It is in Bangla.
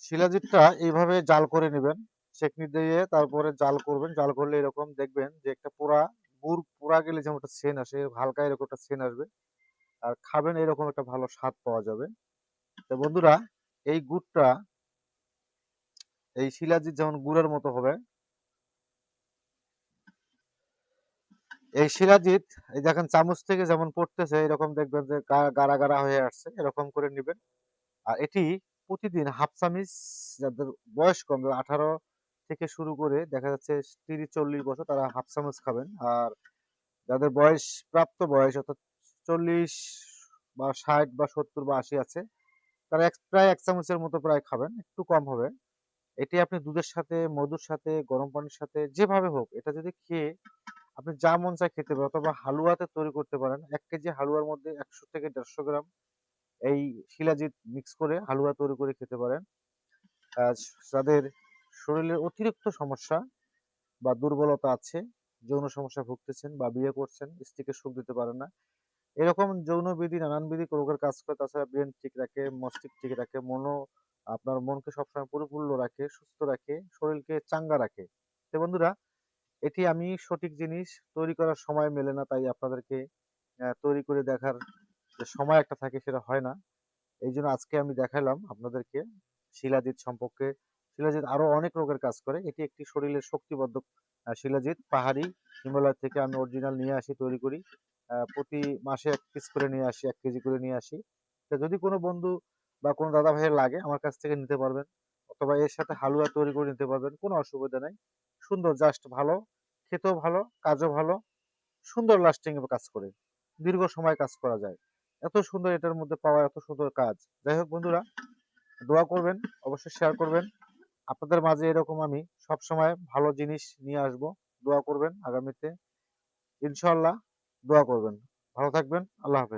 শিলাজিৎটা এইভাবে জাল করে নেবেন। সেকনি দিয়ে তারপরে জাল করবেন। জাল করলে এরকম দেখবেন যে একটা গুড় পোড়া গেলে যেমন একটা সেন্ট আসে, হালকা এরকম একটা সেন্ট আসবে। আর খাবেন এরকম একটা ভালো স্বাদ পাওয়া যাবে। তো বন্ধুরা, এই গুড়টা এই শিলাজিৎ যেমন গুড়ের মতো হবে, এই শিলাজিৎ এই দেখেন চামচ থেকে যেমন পড়তেছে এরকম দেখবেন যে গাঢ়া গাঢ়া হয়ে আসছে, এরকম করে নেবেন। আর এটি প্রতিদিন হাফ চামচ, যাদের বয়স কম 18 থেকে শুরু করে দেখা যাচ্ছে 30-40 বছর, তারা হাফ চামচ খাবেন। আর যাদের বয়স প্রাপ্ত বয়স অর্থাৎ 40 বা 60 বা 70 বা 80 আছে, তারা প্রায় 1 চামচের মতো প্রায় খাবেন, একটু কম হবে। এটি আপনি দুধের সাথে, মধুর সাথে, গরম পানির সাথে যেভাবে হোক এটা যদি খেয়ে আপনি যা মন চায় খেতে পারেন, অথবা হালুয়াতে তৈরি করতে পারেন। 1 কেজি হালুয়ার মধ্যে 100 থেকে 150 গ্রাম এই শিলাজিৎ মিক্স করে হালুয়া তৈরি করে খেতে পারেন। যাদের শরীরের অতিরিক্ত সমস্যা বা দুর্বলতা আছে, যৌন সমস্যায় ভুগতেছেন বা বিয়ে করছেন, স্ত্রীকে সুখ দিতে পারেন না, এরকম যৌন বিধি নানানবিধি রোগের কাজ করে। তাছাড়া ব্রেন ঠিক রাখে, মস্তিষ্ক ঠিক রাখে, আপনার মনকে সবসময় পরিপূর্ণ রাখে, সুস্থ রাখে, শরীরকে চাঙ্গা রাখে। তো বন্ধুরা, এটি আমি সঠিক জিনিস তৈরি করার সময় মেলে না, তাই আপনাদেরকে তৈরি করে দেখার যে সময় একটা থাকে সেটা হয় না। এই জন্য আজকে আমি দেখালাম আপনাদেরকে শিলাজিৎ সম্পর্কে। শিলাজিৎ আরো অনেক রোগের কাজ করে। এটি একটি শরীরের শক্তিবর্ধক শিলাজিৎ। পাহাড়ি হিমালয় থেকে আমি অরিজিনাল নিয়ে আসি, তৈরি করি। প্রতি মাসে 1 পিস করে নিয়ে আসি, 1 কেজি করে নিয়ে আসি। তো যদি কোনো বন্ধু বা কোনো দাদা ভাইয়ের লাগে আমার কাছ থেকে নিতে পারবেন, অথবা এর সাথে হালুয়া তৈরি করে নিতে পারবেন, কোনো অসুবিধা নাই। সুন্দর, জাস্ট ভালো, খেতেও ভালো, কাজও ভালো, সুন্দর লাস্টিং এ কাজ করে। দীর্ঘ সময় কাজ করা যায়। এত সুন্দর এটার মধ্যে পাওয়া, এত সুন্দর কাজ। যাই হোক বন্ধুরা, দোয়া করবেন, অবশ্যই শেয়ার করবেন। আপনাদের মাঝে এরকম আমি সবসময় ভালো জিনিস নিয়ে আসব। দোয়া করবেন আগামীতে। ইনশাআল্লাহ দোয়া করবেন। ভালো থাকবেন। আল্লাহ হাফেজ।